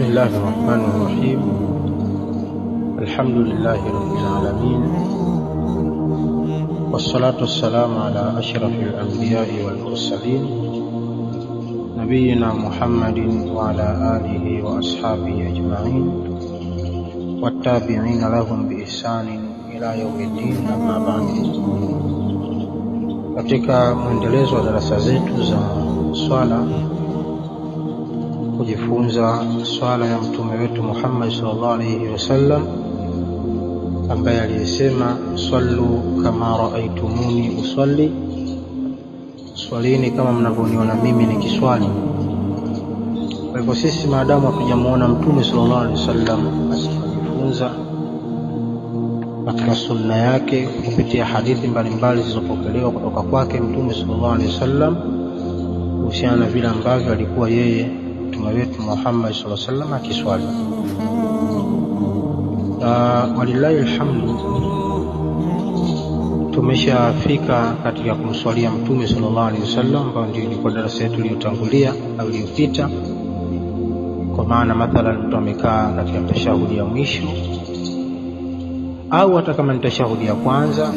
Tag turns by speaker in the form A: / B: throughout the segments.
A: بسم الله الرحمن الرحيم. الحمد لله رب العالمين، والصلاة والسلام على أشرف الأنبياء والمرسلين نبينا محمد وعلى آله وأصحابه أجمعين والتابعين لهم بإحسان إلى يوم الدين. أما بعد. Katika mwendelezo wa darasa zetu za swala, kujifunza swala ya mtume wetu Muhammad sallallahu alaihi wasallam ambaye aliyesema sallu kama raaitumuni usalli, swalini kama mnavyoniona mimi nikiswali. Kwa hivyo sisi maadamu hatujamuona mtume sallallahu alaihi wasallam, basi tunajifunza katika sunna yake kupitia hadithi mbalimbali zilizopokelewa kutoka kwake mtume sallallahu alaihi wasallam kuhusiana na vile ambavyo alikuwa yeye mtume wetu Muhammad sallallahu alaihi wasallam akiswali. Walillahi alhamdu, tumeshafika katika kumswalia mtume sallallahu alaihi wasallam, ambayo ndio ilikuwa darasa yetu iliyotangulia au iliyopita. Kwa maana mathalan mtu amekaa katika tashahudi ya mwisho au hata kama ni tashahudi ya kwanza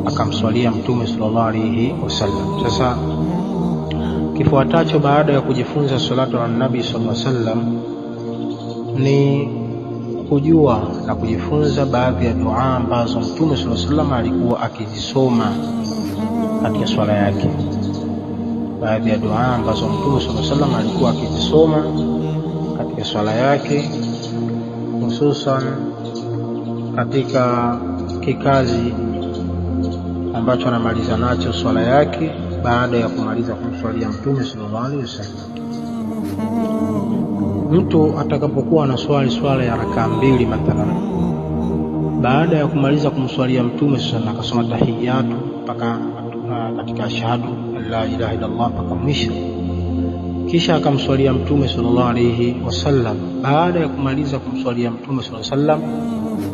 A: akamswalia mtume sallallahu alaihi wasallam. Sasa kifuatacho baada ya kujifunza salatu ala nabii sallallahu alaihi wasallam ni kujua na kujifunza baadhi ya dua ambazo mtume sallallahu alaihi wasallam alikuwa akizisoma katika swala yake. Baadhi ya dua ambazo mtume sallallahu alaihi wasallam alikuwa akizisoma katika swala yake, hususan katika kikazi ambacho anamaliza nacho swala yake baada ya kumaliza kumswalia mtume sallallahu alaihi wasallam. Mtu atakapokuwa na swala ya rakaa mbili mathalan, baada ya kumaliza kumswalia mtume sallallahu alaihi wasallam akasoma tahiyatu mpaka katika ashhadu la ilaha illa Allah mpaka mwisho, kisha akamswalia mtume sallallahu alaihi wasallam. Baada ya kumaliza kumswalia mtume sallallahu alaihi wasallam,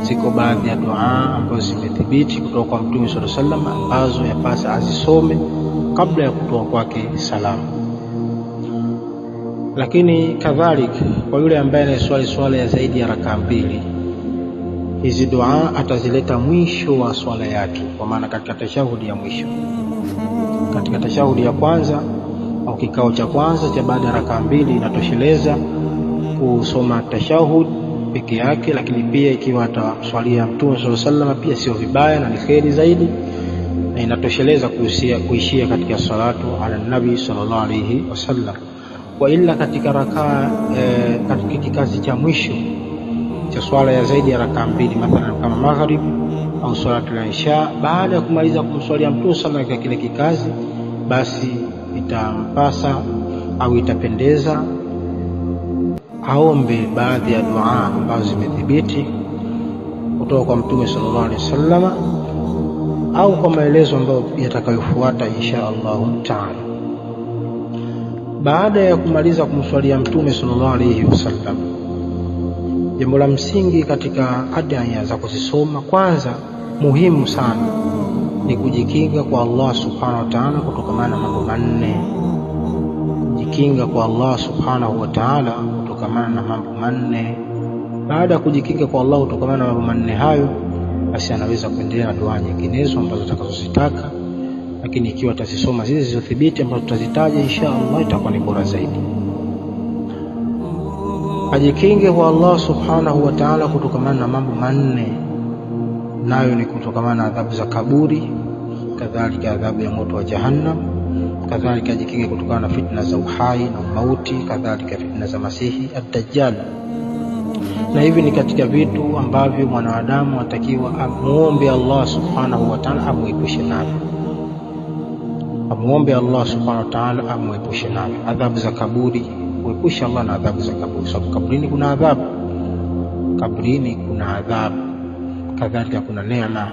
A: ziko baadhi ya dua ambazo zimethibiti kutoka kwa mtume sallallahu alaihi wasallam ambazo yapasa azisome kabla ya kutoa kwake salamu. Lakini kadhalika kwa yule ambaye anaswali swala ya zaidi ya rakaa mbili, hizi dua atazileta mwisho wa swala yake, kwa maana katika tashahudi ya mwisho. Katika tashahudi ya kwanza au kikao cha kwanza cha baada ya rakaa mbili inatosheleza kusoma tashahud peke yake, lakini pia ikiwa atamswalia mtume sallallahu alaihi wasallam pia sio vibaya na ni kheri zaidi, na inatosheleza kuishia katika salatu ala nabii sallallahu alaihi wasallam. Wa illa katika rakaa katika kikazi cha mwisho cha swala ya zaidi ya rakaa mbili, mathalan kama maghrib au salatu al-isha, baada ya kumaliza kumswalia mtume sallallahu alaihi wasallam kile kikazi, basi itampasa au itapendeza aombe baadhi ya dua ambazo zimethibiti kutoka kwa mtume sallallahu alaihi wasallam au kwa maelezo ambayo yatakayofuata insha Allah taala. Baada ya kumaliza kumswalia mtume sallallahu alaihi wasallam, jambo la msingi katika adhiya za kuzisoma, kwanza muhimu sana, ni kujikinga kwa Allah subhanahu wa ta'ala kutokana na mambo manne. Kujikinga kwa Allah subhanahu wa ta'ala kutokana na mambo manne. Baada ya kujikinga kwa Allah kutokana na mambo manne hayo, basi anaweza kuendelea na dua nyinginezo ambazo atakazozitaka, lakini ikiwa atasoma zile zilizothibiti ambazo tutazitaja insha Allah itakuwa ni bora zaidi. Ajikinge kwa Allah subhanahu wa ta'ala kutokana na mambo manne, nayo ni kutokana na adhabu za kaburi, kadhalika adhabu ya moto wa jahannam, kadhalika ajikinge kutokana na fitna za uhai na mauti, kadhalika fitna za masihi ad-dajjal. Na hivi ni katika vitu ambavyo mwanadamu atakiwa amuombe Allah subhanahu wa ta'ala amuepushe navyo. Amuombe Allah subhanahu wa ta'ala amuepushe navyo. Adhabu za kaburi, kuepusha Allah na adhabu za kaburi, sababu kaburini kuna adhabu. Kaburini kuna adhabu, kadhalika kuna neema.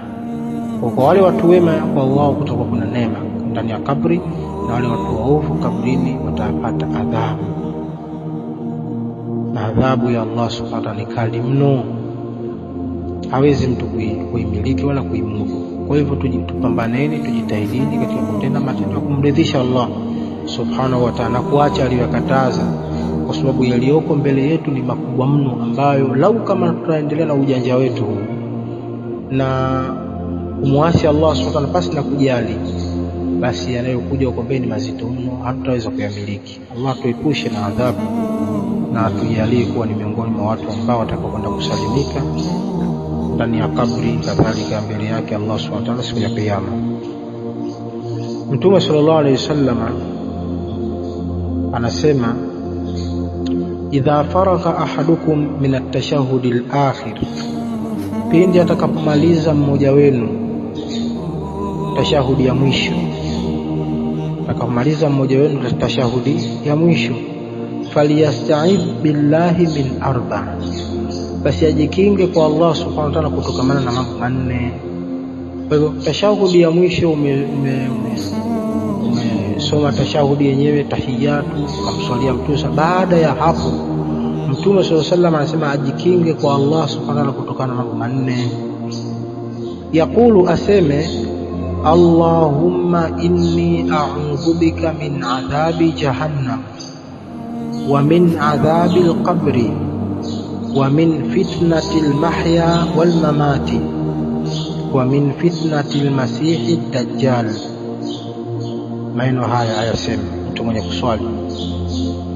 A: Kwa wale watu wema kwa wao kutoka kuna neema ndani ya kaburi, na wale watu waovu kaburini watapata adhabu. Na adhabu ya Allah subhanahu wa ta'ala ni kali mno, hawezi mtu kuimiliki wala kuimudu. Kwa hivyo tupambaneni, tujitahidini katika kutenda matendo ya kumridhisha Allah subhanahu wa ta'ala, kuacha aliyokataza, kwa sababu yaliyoko mbele yetu ni makubwa mno, ambayo lau kama tutaendelea na ujanja wetu na kumwasi Allah subhanahu wa ta'ala pasi na kujali, basi yanayokuja huko mbele ni mazito mno, hatutaweza kuyamiliki. Allah tuepushe na adhabu na atujalie kuwa ni miongoni mwa watu ambao watakaokwenda kusalimika ndani ya kabri, kadhalika mbele yake Allah subhanahu wa ta'ala siku ya kiyama. Mtume sallallahu alayhi wasallam anasema, idha faragha ahadukum min at-tashahhud al-akhir, pindi atakapomaliza mmoja wenu tashahudi ya mwisho, atakapomaliza mmoja wenu tashahudi ya mwisho, faliyasta'idh billahi min arba', basi ajikinge kwa Allah subhanahu wa ta'ala kutokamana na mambo manne. Kwa hivyo tashahudi ya mwisho umesoma tashahudi yenyewe, tahiyatu, kumswalia Mtume. Baada ya hapo Mtume sallallahu alaihi wasallam anasema ajikinge kwa Allah subhanahu wa ta'ala kutokana na mambo manne. Yaqulu, aseme, Allahumma inni a'udhu bika min adhabi jahannam wa min adhabi al-qabri wa min fitnati al-mahya wal mamati wa min fitnati al-masih ad-dajjal. Maneno haya ayaseme mtu mwenye kuswali,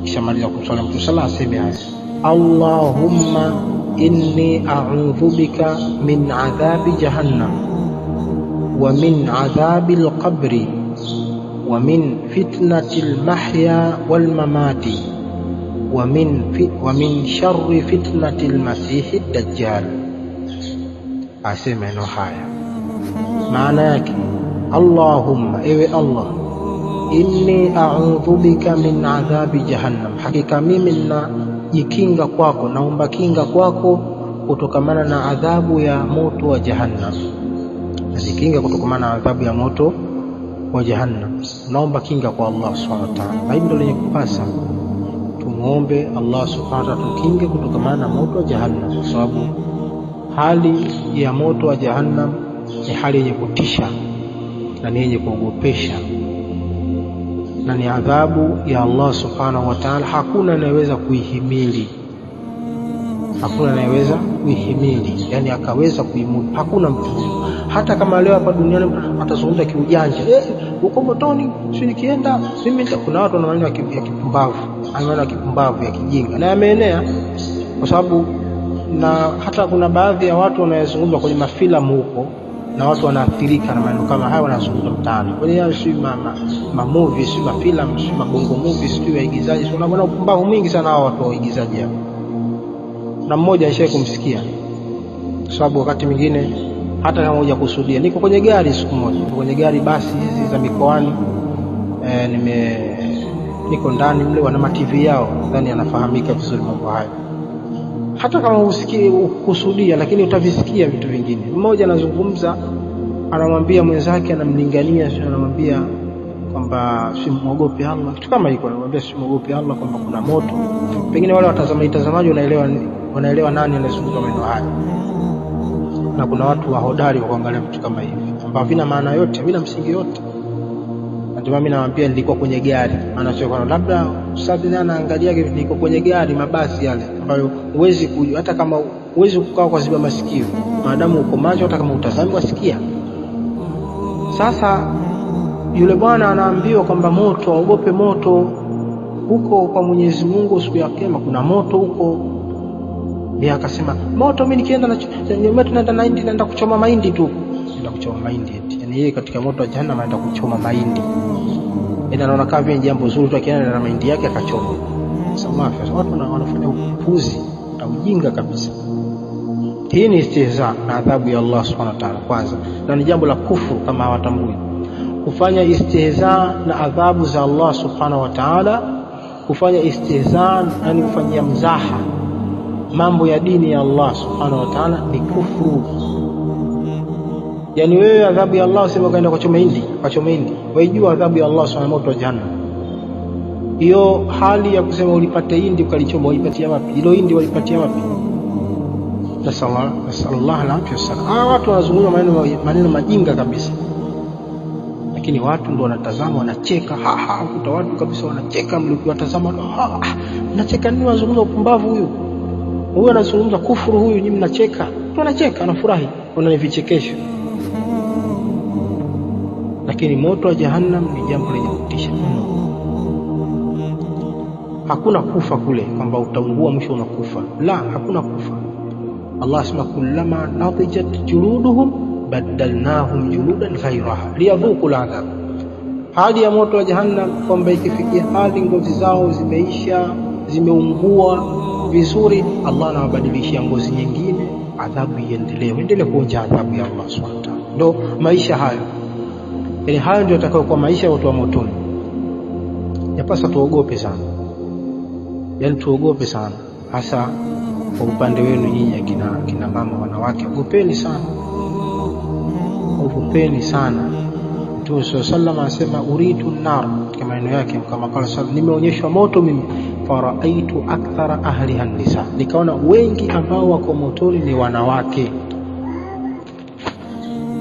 A: kisha maliza kuswali Mtume sallallahu aseme haya, Allahumma inni a'udhu bika min adhabi jahannam wa min adhabi al-qabri wa min fitnati al-mahya wal mamati wa min sharri fitnati al-masih ad-dajjal. Aseme neno haya, maana yake, Allahumma, ewe Allah, inni a'udhu bika min adhabi jahannam, hakika mimi najikinga kwako, naomba kinga kwako kutokamana na adhabu ya moto wa jahannam. Najikinga kutokamana na adhabu ya moto wa jahannam, naomba kinga kwa Allah subhanahu wa ta'ala. Na hili ndio lenye kupasa, tumuombe Allah subhanahu wa ta'ala tukinge kutokamana na moto wa jahannam, kwa sababu hali ya moto wa jahannam ni hali yenye kutisha na ni yenye kuogopesha, na ni adhabu ya Allah subhanahu wa ta'ala. Hakuna anayeweza kuihimili, hakuna anayeweza kuihimili, yani akaweza kuimudu, hakuna mtu. Hata kama leo hapa duniani mtu atazungumza kiujanja, uko motoni, si nikienda mimi. Kuna watu wana maneno ya kipumbavu, maneno ya kipumbavu ya kijinga, na yameenea, kwa sababu na hata kuna baadhi ya watu wanayozungumza kwenye mafilamu huko, na watu wanaathirika na maneno kama haya, wanazungumza mtaani kwenye yale si movie, si mafilamu, si mabongo movie, si waigizaji. So unaona upumbavu mwingi sana hao watu waigizaji hapo. Na mmoja nishaye kumsikia, kwa sababu wakati mwingine hata kama huja kusudia, niko kwenye gari siku moja, niko kwenye gari basi hizi za mikoani, niko ndani mle, wana TV yao, nadhani anafahamika vizuri mambo haya. Hata kama usikie kusudia, lakini utavisikia vitu vingine. Mmoja anazungumza, anamwambia mwenzake, anamlingania, anamwambia kwamba simuogope Allah, kitu kama hiko, anamwambia simuogope Allah, kwamba kuna moto. Pengine wale watazamaji wanaelewa nani anazungumza maneno haya, na kuna watu wahodari wa kuangalia vitu kama hivi ambavyo vina maana yote, vina msingi yote. Ndio mimi nawaambia nilikuwa kwenye gari, maana sio kwa labda ustadhi naye anaangalia hivi, niko kwenye gari, mabasi yale ambayo huwezi hata kama huwezi kukaa kwa ziba masikio, maadamu uko macho, hata kama utazami wasikia. Sasa yule bwana anaambiwa kwamba moto, aogope moto, huko kwa Mwenyezi Mungu siku ya kiyama kuna moto huko. Yeye akasema, moto mimi nikienda naenda kuchoma mahindi tu, naenda kuchoma mahindi. Yani yeye katika moto wa jahannam anaenda kuchoma mahindi, anaona kama vile jambo zuri tu, akienda na mahindi yake akachoma. Sasa watu wanafanya upuzi na ujinga kabisa. Hii ni istihza na adhabu ya Allah subhanahu wa ta'ala kwanza, na ni jambo la kufuru kama hawatambui. Kufanya istihza na adhabu za Allah subhanahu wa ta'ala, kufanya istihza, yani kufanyia mzaha mambo ya dini ya Allah subhanahu wa ta'ala, ni kufuru. Yani wewe adhabu ya Allah useme kaenda kuchoma mahindi, waijua adhabu ya Allah subhanahu wa ta'ala jahannam. Hiyo hali ya kusema ulipate hindi ukalichoma, walipatia wapi? Hilo hindi walipatia wapi? Nasallallahu alaihi wasallam. Watu wanazungumza maneno majinga kabisa, lakini watu ndio wanatazama, wanacheka. Kuta watu kabisa wanacheka, mlikiwatazama mnacheka nini? Wanazungumza upumbavu huyu anazungumza kufuru huyu, nyinyi mnacheka. Mtu anacheka, anafurahi, ni vichekesho. Lakini moto wa jahannam ni jambo lenye kutisha mno. Hakuna kufa kule kwamba utaungua mwisho unakufa, la, hakuna kufa. Allah asema kullama nadijat juluduhum badalnahum juludan ghayraha liyadhuqu al'adhab. Hali ya moto wa jahannam kwamba ikifikia hali ngozi zao zimeisha, zimeungua vizuri, Allah anawabadilishia ngozi nyingine, adhabu iendelee kuonja adhabu ya Allah subhanahu wa ta'ala. Ndio maisha hayo. Yaani hayo ndio yatakayo kwa maisha ya watu wa motoni. Yapasa tuogope sana. Yaani tuogope sana, hasa kwa upande wenu nyinyi kina mama, wanawake, ogopeni sana. Ogopeni sana. Mtume sallallahu anasema uritu nar, kama maneno yake, kama qala sallallahu, nimeonyeshwa moto mimi, faraitu akthara ahliha nisa, nikaona wengi ambao wako motoni ni wanawake.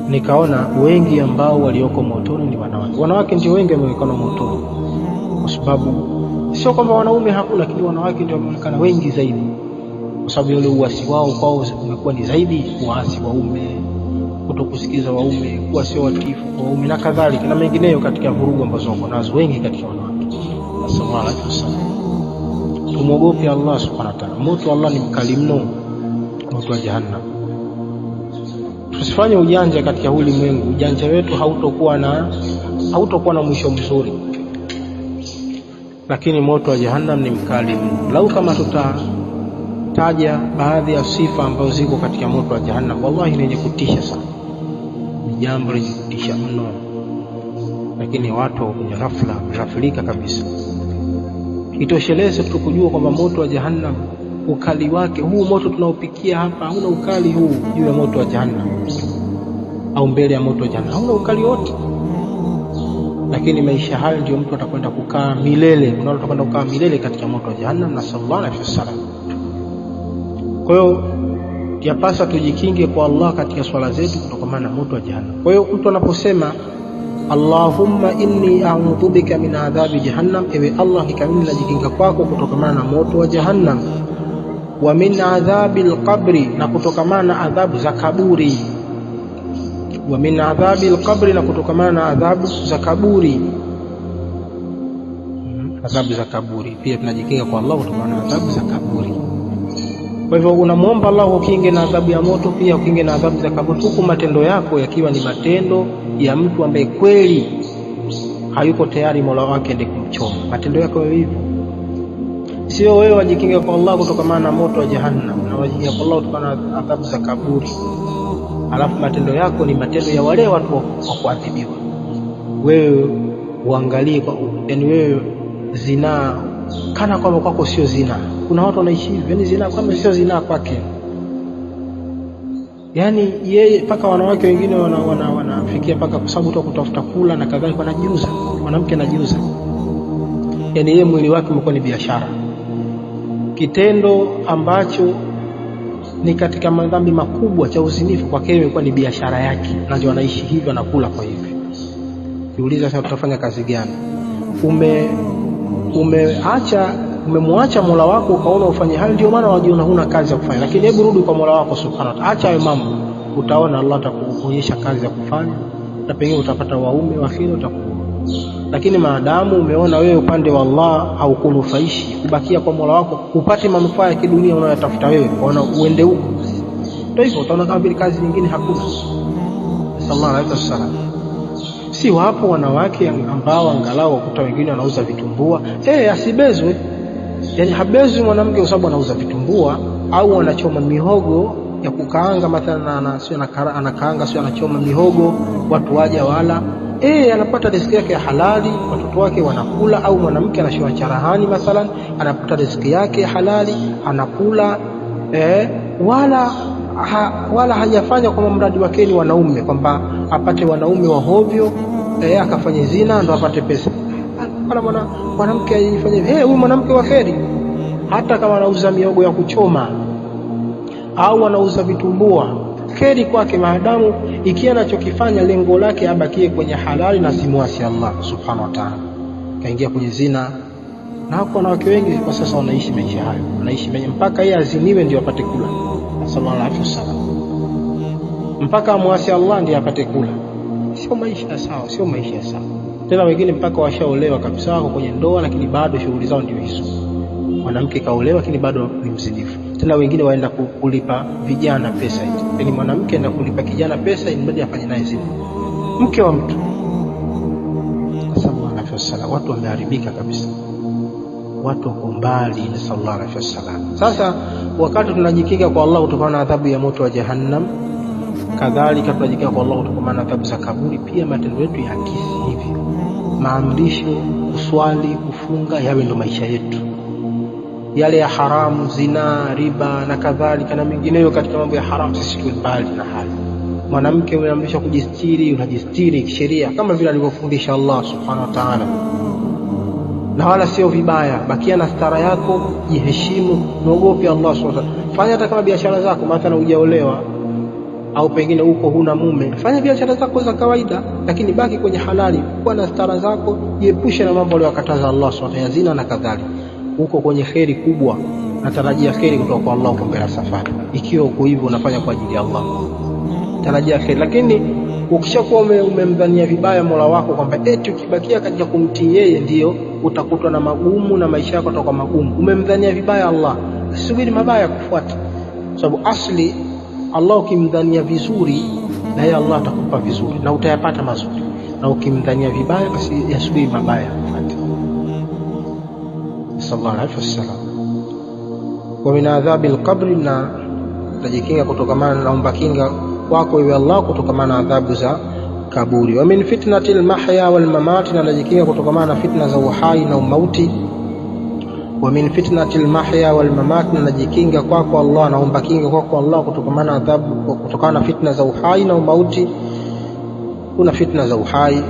A: Nikaona wengi ambao walioko motoni ni wanawake. Wanawake ndio wengi wameonekana motoni, kwa sababu sio kwamba wanaume hakuna, lakini wanawake ndio wameonekana wengi zaidi, kwa sababu yule uasi wao kwao umekuwa ni zaidi uasi waume, kutokusikiza waume, kuwa sio watifu kwa waume na kadhalika na mengineyo katika vurugu ambazo wako nazo wengi katika wanawake. Sallallahu alaihi wasallam. Tumuogope Allah subhanahu wa ta'ala. Moto Allah ni mkali mno, moto wa jahannam. Tusifanye ujanja katika ulimwengu. Ujanja wetu hautokuwa na mwisho mzuri. Lakini moto wa jahannam ni mkali mno. Lau kama tutataja baadhi ya sifa ambazo ziko katika moto wa jahannam, wallahi ni yenye kutisha sana. Ni jambo lenye kutisha mno. Lakini watu kwenye ghaflika kabisa. Itosheleze tu kujua kwamba moto wa jahannam ukali wake, huu moto tunaopikia hapa hauna ukali huu juu ya moto wa jahannam, au mbele ya moto wa jahannam hauna ukali wote. Lakini maisha hayo ndio mtu atakwenda kukaa milele, atakwenda kukaa milele katika moto wa jahannam, na sallallahu alaihi wasallam. Kwa hiyo yapasa tujikinge kwa Allah katika swala zetu kutokana na moto wa jahannam. Kwa hiyo mtu anaposema Allahumma inni a'udhu bika min adhabi jahannam, ewe Allah, mimi najikinga kwako kutokana na moto wa jahannam, wa min adhabil qabri, na kutokana na adhabu za kaburi, wa min adhabil qabri, na kutokana na adhabu za kaburi. Adhabu za kaburi pia tunajikinga kwa Allah kutokana na adhabu za kaburi. Kwa hivyo unamuomba Allah ukinge na adhabu ya moto, pia ukinge na adhabu za kaburi, huku matendo yako yakiwa ni matendo ya mtu ambaye kweli hayuko tayari Mola wake ndiye kumchoma. Matendo yako hivyo. Sio wewe wajikinga kwa Allah kutokana na moto wa jahannam, na wajikinga kwa Allah kutokana na adhabu za kaburi, alafu matendo yako ni matendo ya wale watu wa kuadhibiwa. Wewe uangalie kwa yani wewe zina kana kwamba kwako sio zina. Kuna watu wanaishi hivyo, yani zina kama sio zina kwake. Yani yeye paka wanawake wengine wanafikia paka kwa sababu tu kutafuta kula na kadhalika, wanajiuza. Mwanamke anajiuza. Yani yeye mwili wake umekuwa ni biashara. Kitendo ambacho ni katika madhambi makubwa cha uzinifu kwake imekuwa ni biashara yake, na ndio anaishi hivyo, anakula kwa hivyo. Jiuliza sasa utafanya kazi gani? Umemwacha Mola wako ukaona ufanye hayo, ndio maana wajiona huna kazi ya kufanya. Lakini hebu rudi kwa Mola wako subhanahu wa ta'ala, acha hayo mambo, utaona Allah atakuonyesha kazi ya kufanya, na pengine utapata waume wafili utakuwa. Lakini maadamu umeona wewe upande wa Allah haukunufaishi, kubakia kwa Mola wako upate manufaa ya kidunia unayotafuta wewe, unaona uende huko, ndio hivyo utaona kama vile kazi nyingine hakuna. Sallallahu alaihi wasallam. Si wapo wanawake ambao angalau wakuta wengine wanauza vitumbua, asibezwe. Yani habezwi mwanamke kwa sababu anauza vitumbua au anachoma mihogo ya kukaanga mathalan, anakaanga sio anachoma mihogo watu waje wala. Anapata riziki yake ya halali, watoto wake wanakula, au mwanamke anashoa charahani mathalan, anapata riziki yake ya halali, anakula, wala hajafanya kwa mradi wake ni wanaume, kwamba apate wanaume wa hovyo, akafanya zina ndo apate pesa. Wala mwanamke ajifanye huyu mwanamke wa kheri. Hata kama anauza miogo ya kuchoma au anauza vitumbua, kheri kwake maadamu ikiwa anachokifanya lengo lake abakie kwenye halali na simwasi Allah subhanahu wa ta'ala, kaingia kwenye zina. Na hapo wanawake wengi kwa sasa wanaishi maisha hayo, wanaishi mpaka yeye aziniwe ndio apate kula, sallallahu alaihi wasallam, mpaka amwasi Allah ndio apate kula. Sio maisha sawa, sio maisha sawa. Tena wengine mpaka washaolewa kabisa, wako kwenye ndoa lakini bado shughuli zao ndio hizo. Mwanamke kaolewa lakini bado ni mzinifu. Tena wengine waenda kulipa vijana pesa hizo. Yaani mwanamke anaenda kulipa kijana pesa ili mradi afanye naye zina. Mke wa mtu. Sallallahu alaihi wasallam, watu wameharibika kabisa. Watu wako mbali na sallallahu alaihi wasallam. Sasa wakati tunajikinga kwa Allah kutokana na adhabu ya moto wa Jahannam, kadhalika tunajikinga kwa Allah kutokana na adhabu za kaburi, pia matendo yetu yakisi hivi. Maamrisho, kuswali, kufunga yawe ndo maisha yetu. Yale ya haramu, zina, riba na kadhalika na mengineyo katika mambo ya haramu, sisi tuwe mbali na hayo. Mwanamke unaamrishwa kujistiri, unajistiri kisheria kama vile alivyofundisha Allah subhanahu wa ta'ala. Na wala sio vibaya, bakia na stara yako, jiheshimu, muogope Allah subhanahu wa ta'ala. Fanya hata kama biashara zako, mathalan hujaolewa au pengine uko huna mume, fanya biashara zako za kawaida, lakini baki kwenye halali, kuwa na stara zako, jiepushe na mambo aliyokataza Allah subhanahu wa ta'ala, zina na kadhalika. Uko kwenye kheri kubwa, natarajia kheri kutoka kwa Allah kwa mbele safari. Ikiwa uko hivyo unafanya kwa ajili ya Allah, tarajia kheri. Lakini ukishakuwa umemdhania vibaya Mola wako kwamba eti ukibakia katika kumtii yeye ndio utakutwa na magumu na maisha yako yatakuwa magumu, umemdhania vibaya Allah, subiri mabaya kufuata. Sababu asli Allah ukimdhania vizuri na yeye Allah atakupa vizuri na utayapata mazuri, na ukimdhania vibaya basi yasubiri mabaya kufuata. Sallallahu alaihi wasallam. Wa min adhabil qabri, na tajikinga kutokamana, naomba kinga wako ewe Allah kutokamana na adhabu za kaburi. Wa min fitnatil mahya wal mamat, na tajikinga kutokamana na fitna za uhai na umauti. Wa min fitnatil mahya wal mamat, na tajikinga kwako Allah, naomba kinga kwako Allah kutokamana na adhabu, kutokana na fitna za uhai na umauti. Kuna fitna za uhai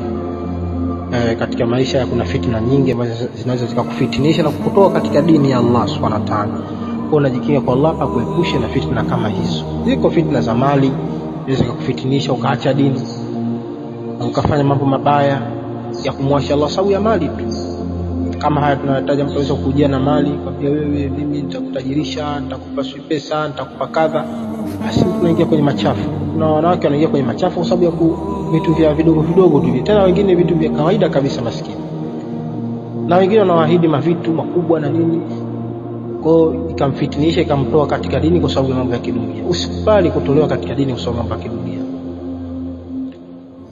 A: katika maisha, kuna fitna nyingi ambazo zinaweza zikakufitinisha na kukutoa katika dini ya Allah subhanahu wa ta'ala. Kwa unajikinga kwa Allah akuepushe na fitna kama hizo. Ziko fitna za mali zinaweza kukufitinisha ukaacha dini na ukafanya mambo mabaya ya kumwasha Allah sababu ya mali tu. Kama haya tunataja, mtu anaweza kujia na mali kwambia wewe, mimi nitakutajirisha, nitakupa pesa, nitakupa kadha, basi tunaingia kwenye machafu. Na wanawake wanaingia kwenye machafu kwa sababu ya vitu vya vidogo vidogo tu, tena wengine vitu vya kawaida kabisa maskini, na wengine wanawaahidi mavitu makubwa na nini, kwa ikamfitinisha ikamtoa katika dini kwa sababu ya mambo ya kidunia. Usikubali kutolewa katika dini kwa sababu ya mambo ya kidunia.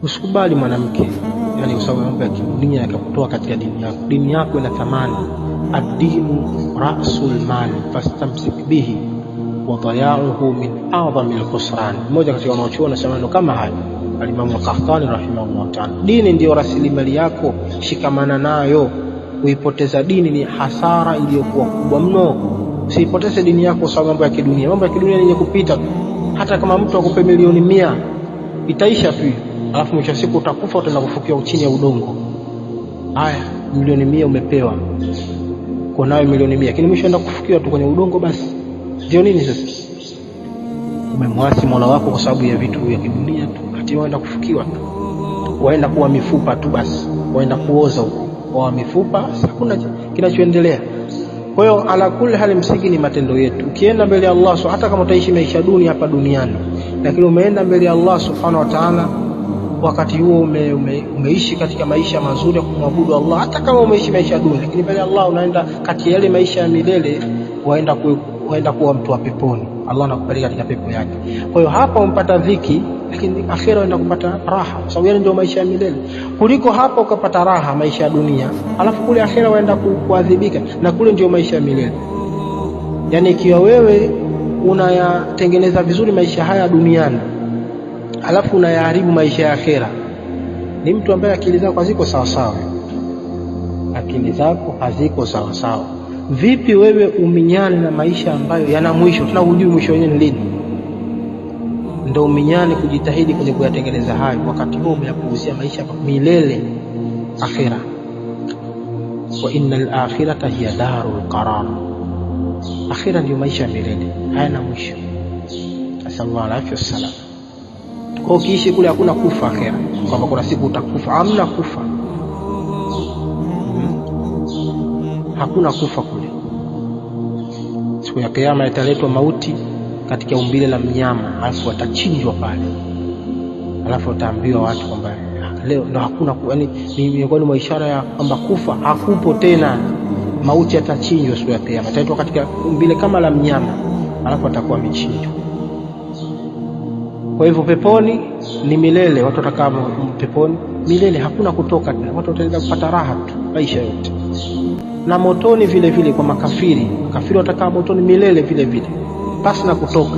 A: Usikubali mwanamke yani kwa sababu ya mambo ya kidunia akakutoa katika dini yako. Dini yako ina thamani. Ad-dinu ra'sul mal fastamsik bihi wa daya'uhu min a'zami al-khusran. Mmoja katika wanaochuoni anasema neno kama haya, Al-Imam Al-Qahtani rahimahullah ta'ala. Dini ndio rasilimali yako, shikamana nayo. Kuipoteza dini ni hasara iliyokuwa kubwa mno. Usipoteze dini yako kwa sababu mambo ya kidunia. Mambo ya kidunia ni yenye kupita tu. Hata kama mtu akupe milioni 100 itaisha tu, alafu mwisho siku utakufa, utaenda kufukiwa chini ya udongo. Haya, milioni 100 umepewa, kwa nayo milioni 100, lakini mwisho enda kufukiwa tu kwenye udongo. Basi ndio nini sasa? Umemwasi Mola wako kwa sababu ya vitu vya kidunia tu, hatimaye waenda kufukiwa tu, waenda kuwa mifupa tu, basi waenda kuoza huko kwa mifupa, hakuna kinachoendelea. Kwa hiyo ala kulli hali, msingi ni matendo yetu. Ukienda mbele ya Allah, hata kama utaishi maisha duni hapa duniani, lakini umeenda mbele ya Allah subhanahu wa ta'ala, wakati huo umeishi katika maisha mazuri ya kumwabudu Allah. Hata kama umeishi maisha duni, lakini mbele ya Allah unaenda kati ya yale maisha ya milele, waenda kuwa mtu wa peponi. Allah anakupeleka katika pepo yake. Kwa hiyo hapa umpata dhiki, lakini akhera unaenda kupata raha, kwa sababu yale ndio maisha ya milele. Kuliko hapa ukapata raha maisha ya dunia, alafu kule akhera waenda kuadhibika, na kule ndio maisha ya milele. Yani ikiwa wewe unayatengeneza vizuri maisha haya duniani, alafu unayaharibu maisha ya akhera, ni mtu ambaye akili zako haziko sawa sawa. Akili zako haziko sawa sawa. Vipi wewe uminyane na maisha ambayo yana mwisho, tunahujui mwisho wenyewe ni lini, ndio uminyane kujitahidi kwenye kuyatengeneza hayo, wakati huo umeyapuuzia maisha milele akhira. Wa innal akhirata hiya darul qarar, akhira ndio maisha milele, hayana mwisho. Sallallahu alaihi wasallam. Kwa ukiishi kule hakuna kufa akhera, kwamba kuna siku utakufa. Hamna kufa, hakuna kufa kule. Siku ya kiyama italetwa mauti katika umbile la mnyama, alafu watachinjwa pale, alafu utaambiwa watu kwamba leo ndo hakuna, yaani ni miongoni mwa ishara ya kwamba kufa hakupo tena. Mauti atachinjwa siku ya kiyama, ataitwa katika umbile kama la mnyama, alafu atakuwa amechinjwa. Kwa hivyo peponi ni milele, watu watakaa peponi milele, hakuna kutoka tena, watu wataendelea kupata raha tu maisha yote. Na motoni vile vile kwa makafiri watakaa motoni milele vile vile, pasi na kutoka.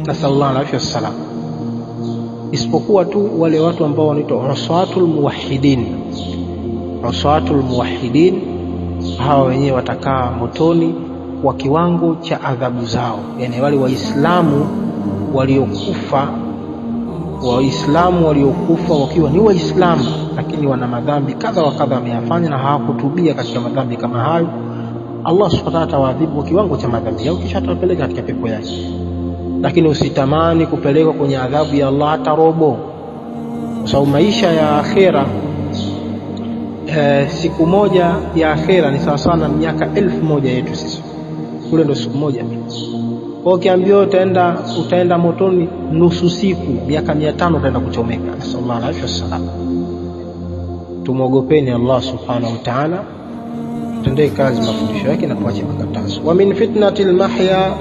A: Nasallallahu alaihi wasallam, isipokuwa tu wale watu ambao wanaitwa uswatul muwahhidin. Uswatul muwahhidin hawa wenyewe watakaa motoni kwa kiwango cha adhabu zao, yani wale waislamu waliokufa wakiwa ni waislamu, lakini wana madhambi kadha wa kadha wameyafanya na hawakutubia katika madhambi kama hayo. Allah subhanahu wa ta'ala atawadhibu kwa kiwango cha madhambi yao, kisha atawapeleka katika pepo yake. Lakini usitamani kupelekwa kwenye adhabu ya Allah hata robo, kwa sababu maisha ya akhera, siku moja ya akhera ni sawa sana miaka 1000 yetu sisi. Kule ndo siku moja. Kwa ukiambiwa utaenda motoni nusu siku, miaka 500 utaenda kuchomeka. Sallallahu alaihi wasallam. Tumwogopeni Allah subhanahu wa ta'ala, tutendee kazi mafundisho yake na tuache makatazo. Wa min fitnatil mahya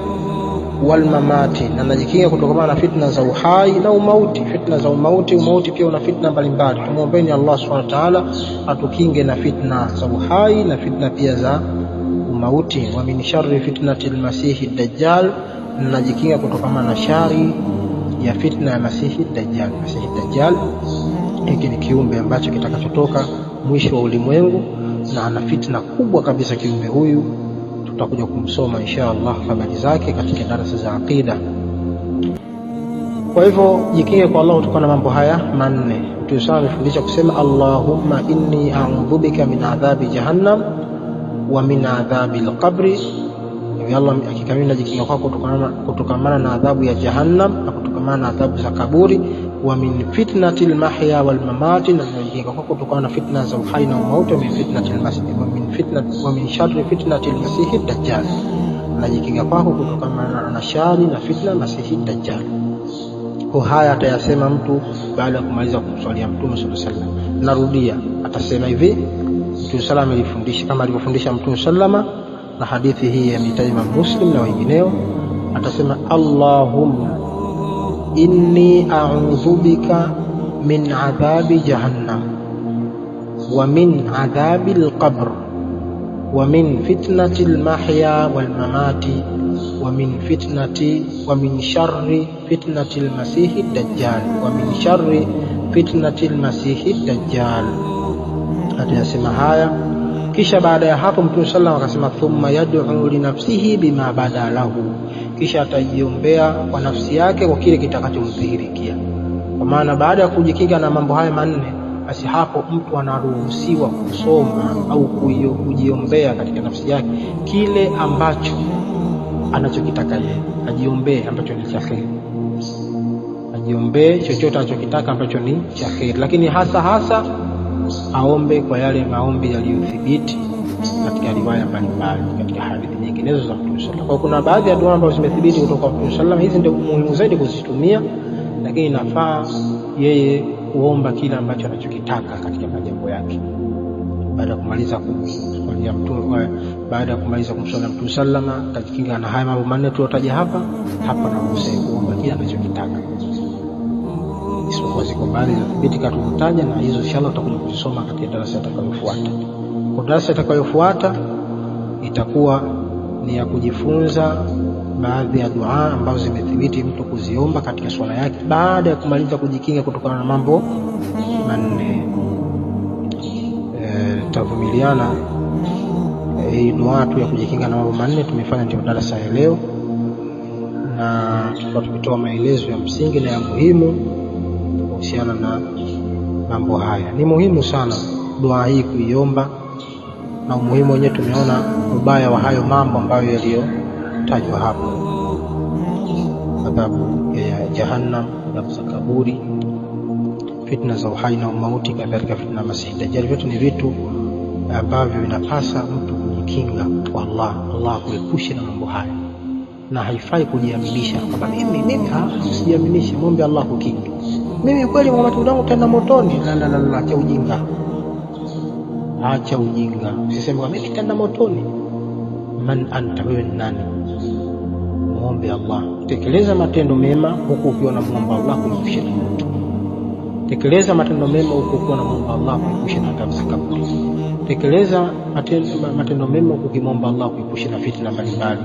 A: wal mamati, na najikinga kutokana na fitna za uhai na umauti. Fitna za umauti pia una fitna mbalimbali. Tumuombeeni Allah subhanahu wa ta'ala atukinge na fitna za uhai na fitna pia za umauti. Wa min sharri fitnatil masihi dajjal, najikinga kutokana na shari ya fitna ya masihi dajjal. Masihi dajjal hiki ni kiumbe ambacho kitakachotoka mwisho wa ulimwengu, na ana fitna kubwa kabisa kiumbe huyu. Tutakuja kumsoma insha Allah habari zake katika darasa za aqida. Kwa hivyo jikinge kwa Allah kutokana na mambo haya manne. Tumefundisha kusema Allahumma inni a'udhu bika min adhabi jahannam wa min adhabi al-qabri. Ya Allah, hakika mimi najikinga kwako kutokana na adhabu ya jahannam na kutokana na adhabu za kaburi. Wa min fitnatil mahya wal mamati, na najikinga kwako kutokana na fitna za uhai na umauti. Wa min fitnatil masih wa min sharri fitnatil masih dajjal, najikinga kwako kutokana na shari na fitna masih dajjal. Kwa haya atayasema mtu baada ya kumaliza kumswalia Mtume sallallahu alaihi wasallam. Narudia, atasema hivi Mtume sallallahu alifundisha kama alivyofundisha Mtume sallama, na hadithi hii ya Imam Muslim na wengineo. Atasema Allahumma inni a'udhu bika min adhabi jahannam wa min adhabi al-qabr wa min fitnati al-mahya wal mamati wa min sharri fitnati al-masih ad-dajjal wa min sharri fitnati al-masih ad-dajjal. Atayasema haya, kisha baada ya hapo Mtume sallallahu alaihi wasallam akasema thumma yad'u li nafsihi bima badalahu, kisha atajiombea kwa nafsi yake kwa kile kitakachomdhihirikia. Kwa maana baada ya kujikinga na mambo haya manne, basi hapo mtu anaruhusiwa kusoma au kujiombea katika nafsi yake kile ambacho anachokitaka yeye. Ajiombee ambacho ni cha kheri, ajiombee chochote anachokitaka ambacho ni cha kheri, lakini hasa aombe kwa yale maombi yaliyothibiti katika riwaya mbalimbali, katika hadithi nyinginezo za Mtume sallallahu. Kwa kuna baadhi ya dua ambazo zimethibiti kutoka kwa Mtume sallallahu, hizi ndio muhimu zaidi kuzitumia, lakini inafaa yeye kuomba kile ambacho anachokitaka katika majambo yake. Baada ya kumaliza kumswalia Mtume, baada ya kumaliza kumswalia Mtume sallallahu, kajikinga na haya mambo manne tulotaja hapa na kuhusu kuomba kile anachokitaka. Isipokuwa ziko baadhi za thibiti kataja, na hizo inshallah tutakuja kuzisoma katika darasa itakayofuata. Kwa darasa itakayofuata itakuwa ni ya kujifunza baadhi ya dua ambazo zimethibiti mtu kuziomba katika swala yake baada ya kumaliza kujikinga kutokana na mambo manne. Tavumiliana hii dua tu ya kujikinga na mambo manne tumefanya ndio darasa ya leo, na tukitoa maelezo ya msingi na ya muhimu kuhusiana na mambo haya. Ni muhimu sana dua hii kuiomba, na umuhimu wenyewe tumeona ubaya wa hayo mambo ambayo yaliyotajwa hapo. adhabu ya jahannam, adhabu za kaburi, fitna za uhai na mauti, kadhalika fitna Masihi Dajjal. Vyote ni vitu ambavyo vinapasa mtu kujikinga kwa Allah kuepusha na mambo haya, na haifai kujiaminisha kwamba mimi sijiaminishe, muombe Allah kukinga. Mimi kweli matendo yangu tena motoni. La, acha ujinga. Usiseme kwamba mimi tena motoni. Man anta, wewe ni nani? Muombe Allah. Tekeleza matendo mema huku ukiwa na muomba Allah kuepusha na moto. Tekeleza matendo mema huku ukiwa na muomba Allah kuepusha na adhabu za kaburi. Tekeleza matendo mema huku ukimwomba Allah kuepusha na fitna mbalimbali.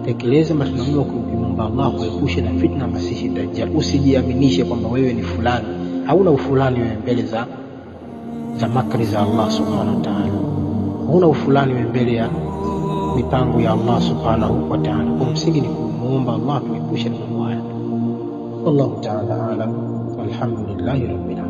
A: Tekeleza matendo mema huku ukimwomba Allah kuepusha na fitna Masihi Dajjal. Usijiaminishe kwamba wewe ni fulani. Hauna ufulani wewe mbele za makri za Allah subhanahu wa ta'ala. Hauna ufulani wewe mbele ya mipango ya Allah subhanahu wa ta'ala. Kwa msingi ni kumuomba Allah kuepusha na mambo haya. Wallahu ta'ala alam. Walhamdulillahi rabbil alamin.